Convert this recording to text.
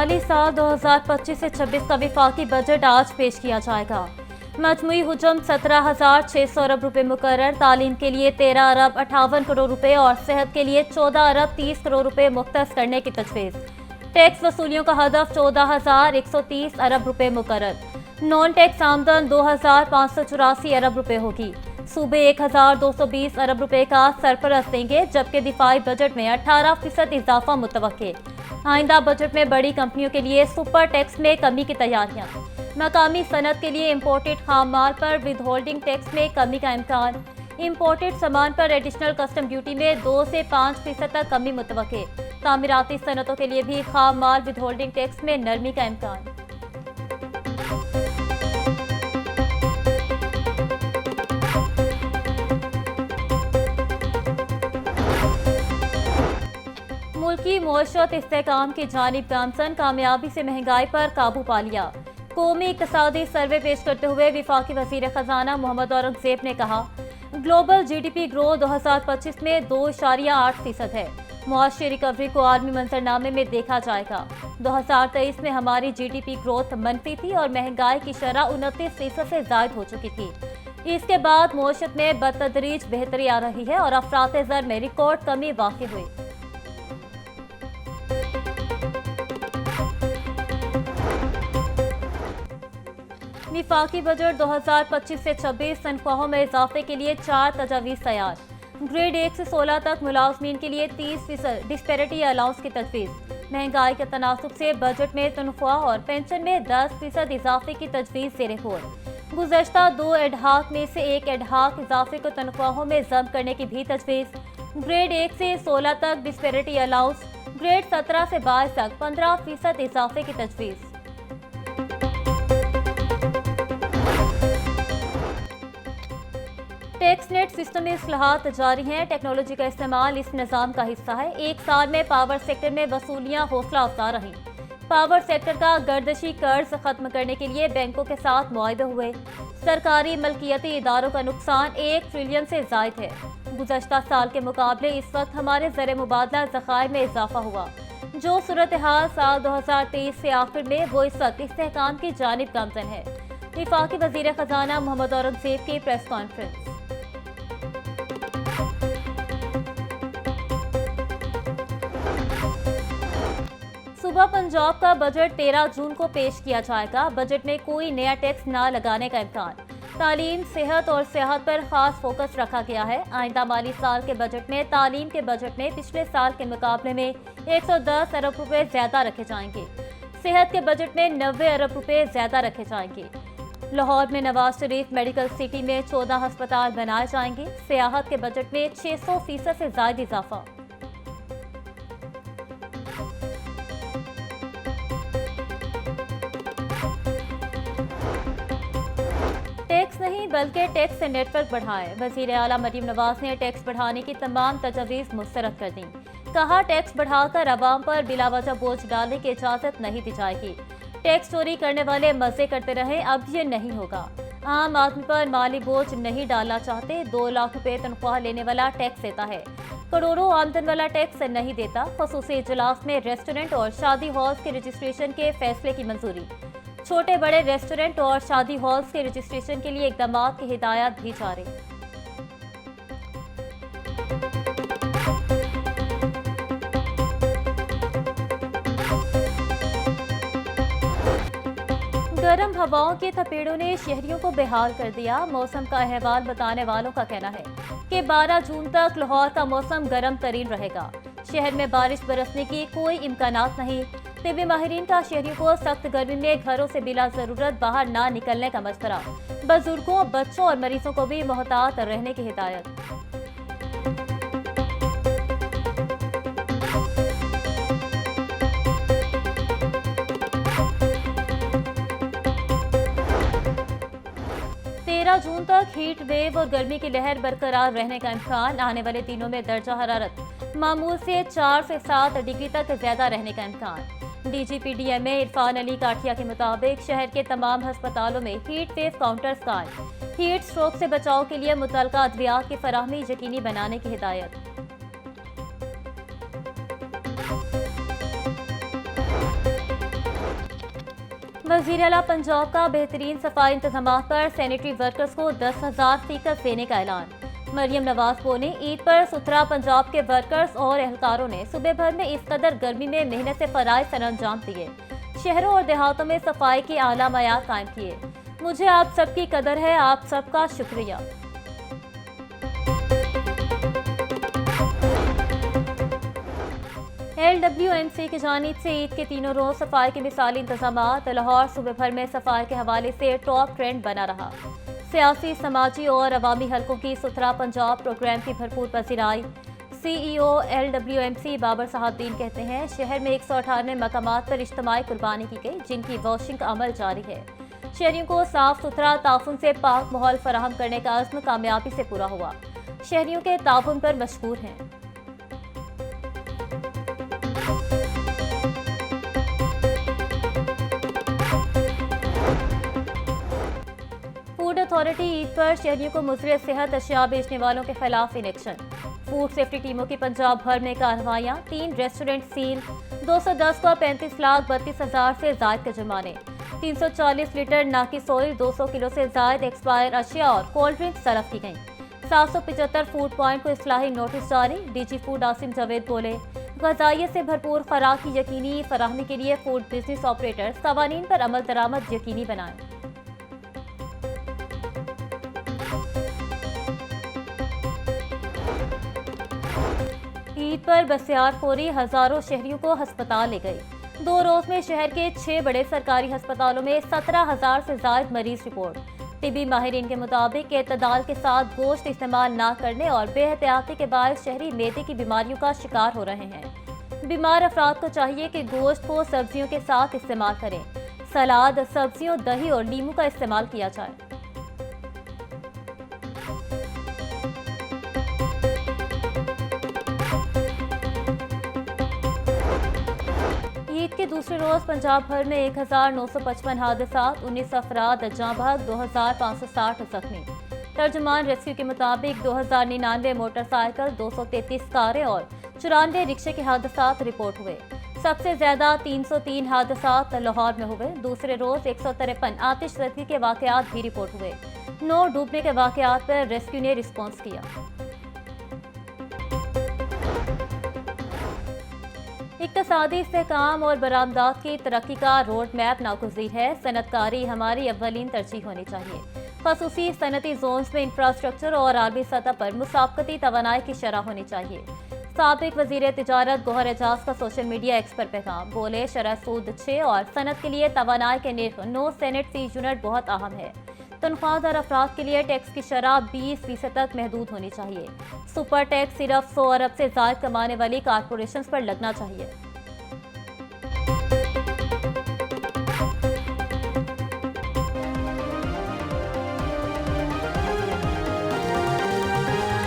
माली साल 2025 से 26 का विफाकी बजट आज पेश किया जाएगा। मजमूई हुजम 17,600 अरब रुपए मुकर्रर, तालीम के लिए 13 अरब 58 करोड़ रुपए और सेहत के लिए 14 अरब 30 करोड़ रुपए मुख्तस करने की तजवीज़। टैक्स वसूलियों का हदफ 14,130 अरब रुपए मुकर्रर। नॉन टैक्स आमदन 2,584 अरब रुपए होगी। सूबे 1,220 अरब रुपए का सरपरस देंगे, जबकि दिफाई बजट में 18% इजाफा मुतवक्के। आइंदा बजट में बड़ी कंपनियों के लिए सुपर टैक्स में कमी की तैयारियां। मकामी सनत के लिए इम्पोर्टेड खाम माल पर विद होल्डिंग टैक्स में कमी का इम्कान। इम्पोर्टेड सामान पर एडिशनल कस्टम ड्यूटी में 2 से 5% तक कमी मुतवक्के। तामीराती सनतों के लिए भी खाम माल विद होल्डिंग टैक्स में नरमी का इम्कान। मुल्की मौशत इस्तेहकाम की जानिब गामसन, कामयाबी से महंगाई पर काबू पा लिया। कौमी इक़्तिसादी सर्वे पेश करते हुए विफाकी वज़ीर ख़जाना मोहम्मद औरंगज़ेब ने कहा, ग्लोबल GDP ग्रोथ 2025 में 2.8% है। मुआशी रिकवरी को आलमी मंजरनामे में देखा जाएगा। 2023 में हमारी GDP ग्रोथ मनफी थी और महंगाई की शरह 29% से ज़ायद हो चुकी थी। इसके बाद मौशत में बतदरीज बेहतरी आ रही है और अफरात ज़र में रिकॉर्ड कमी वाक़ई हुई। विफाकी बजट 2025 से 26 तनख्वाहों में इजाफे के लिए 4 तजावीज़ तैयार। ग्रेड 1 से 16 तक मुलाजमीन के लिए 30% डिस्पैरिटी अलाउंस की तजवीज़। महंगाई के तनासुब से बजट में तनख्वाह और पेंशन में 10% इजाफे की तजवीज़ ज़ेरे गौर। गुज़श्ता 2 एडहाक में से एक एडहाक इजाफे को तनख्वाहों में जम करने की भी तजवीज़। ग्रेड 1 से 16 तक डिस्पैरिटी अलाउंस, ग्रेड 17 से 22 तक 15% इजाफे की तजवीज़। टैक्स नेट सिस्टम में इस्लाहात जारी हैं। टेक्नोलॉजी का इस्तेमाल इस निज़ाम का हिस्सा है। एक साल में पावर सेक्टर में वसूलियाँ हौसला अफजा रहीं। पावर सेक्टर का गर्दशी कर्ज खत्म करने के लिए बैंकों के साथ मुआहदे हुए। सरकारी मलकियती इदारों का नुकसान 1 ट्रिलियन से ज़ायद है। गुज़श्ता साल के मुकाबले इस वक्त हमारे ज़र मुबादला ज़खायर में इजाफा हुआ। जो सूरत हाल साल 2023 से आखिर में, वो इस वक्त इस्तेहकाम की जानिब गामज़न है। विफाकी वज़ीर ख़जाना मोहम्मद औरंगज़ेब की प्रेस कॉन्फ्रेंस। सूबा पंजाब का बजट 13 जून को पेश किया जाएगा। बजट में कोई नया टैक्स न लगाने का इम्कान। तालीम, सेहत और सियाहत पर खास फोकस रखा गया है। आइंदा माली साल के बजट में तालीम के बजट में पिछले साल के मुकाबले में 110 अरब रुपए ज्यादा रखे जाएंगे। सेहत के बजट में 90 अरब रुपए ज्यादा रखे जाएंगे। लाहौर में नवाज शरीफ मेडिकल सिटी में 14 अस्पताल बनाए जाएंगे। सियाहत के बजट में 600% से ज्यादा इजाफा। टैक्स नहीं बल्कि टैक्स नेटवर्क बढ़ाएं। वज़ीर आला मरीम नवाज ने टैक्स बढ़ाने की तमाम तजवीज़ मुस्तरद कर दी। कहा, टैक्स बढ़ाकर अवाम पर बिलावजह बोझ डालने की इजाज़त नहीं दी जाएगी। टैक्स चोरी करने वाले मजे करते रहे, अब ये नहीं होगा। आम आदमी पर माली बोझ नहीं डालना चाहते। 2 लाख रुपए तनख्वाह लेने वाला टैक्स देता है, करोड़ों आमदन वाला टैक्स नहीं देता। खसूसी इजलास में रेस्टोरेंट और शादी हॉल्स के रजिस्ट्रेशन के फैसले की मंजूरी। छोटे बड़े रेस्टोरेंट और शादी हॉल्स के रजिस्ट्रेशन के लिए इकदाम की हिदायत दी जा रही। गर्म हवाओं के थपेड़ों ने शहरियों को बेहाल कर दिया। मौसम का अहवाल बताने वालों का कहना है कि 12 जून तक लाहौर का मौसम गर्म तरीन रहेगा। शहर में बारिश बरसने की कोई इम्कानात नहीं। तिब्बी माहिरीन का शहरियों को सख्त गर्मी में घरों से बिला जरूरत बाहर ना निकलने का मशवरा। बुजुर्गों, बच्चों और मरीजों को भी मोहतात रहने की हिदायत। जून तक हीट वेव और गर्मी की लहर बरकरार रहने का इम्कान। आने वाले दिनों में दर्जा हरारत मामूल से 4 से 7 डिग्री तक ज्यादा रहने का इम्कान। DGPDMA इरफान अली काठिया के मुताबिक शहर के तमाम अस्पतालों में हीट वेव काउंटर्स कायम। हीट स्ट्रोक से बचाव के लिए मुतल्लिका अद्वियात की फराहमी यकीनी बनाने की हिदायत। वज़ीर आला पंजाब का बेहतरीन सफाई इंतजाम पर सैनिटरी वर्कर्स को 10,000 फीसद देने का ऐलान। मरियम नवाज बोले, ईद पर सुथरा पंजाब के वर्कर्स और एहलकारों ने सुबह भर में इस कदर गर्मी में मेहनत से फराइज सर अंजाम दिए। शहरों और देहातों में सफाई के आला मयार कायम किए। मुझे आप सबकी कदर है, आप सबका शुक्रिया। LWMC की जानिब से ईद के तीनों रोज सफाई के मिसाली इंतजाम। लाहौर सुबह भर में सफाई के हवाले से टॉप ट्रेंड बना रहा। सियासी, समाजी और अवामी हलकों की सुथरा पंजाब प्रोग्राम की भरपूर पजीराई। CEO LWMC बाबर साहबदीन कहते हैं, शहर में 198 मकामात पर इज्तिमाई कुर्बानी की गई, जिनकी वॉशिंग का अमल जारी है। शहरियों को साफ सुथरा ताफुन से पाक माहौल फराहम करने का अज़्म कामयाबी से पूरा हुआ। शहरियों के ताफुन पर मशकूर हैं। फूड अथॉरिटी ईद पर शहरियों को मुज़र सेहत अशिया बेचने वालों के खिलाफ इन एक्शन। फूड सेफ्टी टीमों की पंजाब भर में कार्रवाइयाँ। 3 रेस्टोरेंट सील। 210 को 35,32,000 से जायद के जुर्माने। 340 लीटर नाकिस ऑयल, 200 किलो से जायद एक्सपायर अशिया और कोल्ड ड्रिंक सरफ की गई। 775 फूड पॉइंट को इस्लाही नोटिस जारी। DG फूड आसिम जावेद बोले, ग़ज़ाइयत से भरपूर खुराक की यकीनी फराहमी के लिए फूड बिजनेस ऑपरेटर्स क़वानीन पर अमल दरामद यकीनी बनाएं। ईद पर बसियार फोरी हजारों शहरियों को अस्पताल ले गई। 2 रोज में शहर के 6 बड़े सरकारी अस्पतालों में 17,000 से ज्यादा मरीज रिपोर्ट। तिबी माहिरीन के मुताबिक एतदाल के साथ गोश्त इस्तेमाल न करने और बेहतियाती के बायस शहरी मैदे की बीमारियों का शिकार हो रहे हैं। बीमार अफराद को चाहिए कि गोश्त को सब्जियों के साथ इस्तेमाल करें। सलाद, सब्जियों, दही और नींबू का इस्तेमाल किया जाए। ईद के दूसरे रोज पंजाब भर में 1,955 हादसात, 19 अफराद जाँ बहक, 2,560 जख्मी। तर्जुमान रेस्क्यू के मुताबिक 2,099 मोटरसाइकिल, 233 कारें और 94 रिक्शे के हादसात रिपोर्ट हुए। सबसे ज्यादा 303 हादसात लाहौर में हुए। दूसरे रोज 153 आतिशज़दी के वाकयात भी रिपोर्ट हुए। 9 डूबने के वाकयात पर रेस्क्यू ने रिस्पॉन्स किया। इक़्तिसादी इस्तेहकाम और बरामदात की तरक्की का रोड मैप नागुज़ीर है। सनतकारी हमारी अव्वलीन तरजीह होनी चाहिए। ख़ुसूसी सनती जोन्स में इंफ्रास्ट्रक्चर और आलमी सतह पर मुसाबकती तवानाई की शरह होनी चाहिए। साबिक वज़ीर तिजारत गौहर एजाज का सोशल मीडिया एक्स पर पैगाम। बोले, शरह सूद 6 और सनत के लिए तवानाई के निर्ख 9 सेनेट फीस यूनिट बहुत अहम है। तनख्वाहदार अफराद के लिए टैक्स की शरह 20% तक महदूद होनी चाहिए। सुपर टैक्स सिर्फ 100 अरब से ज़ायद कमाने वाली कारपोरेशन पर लगना चाहिए।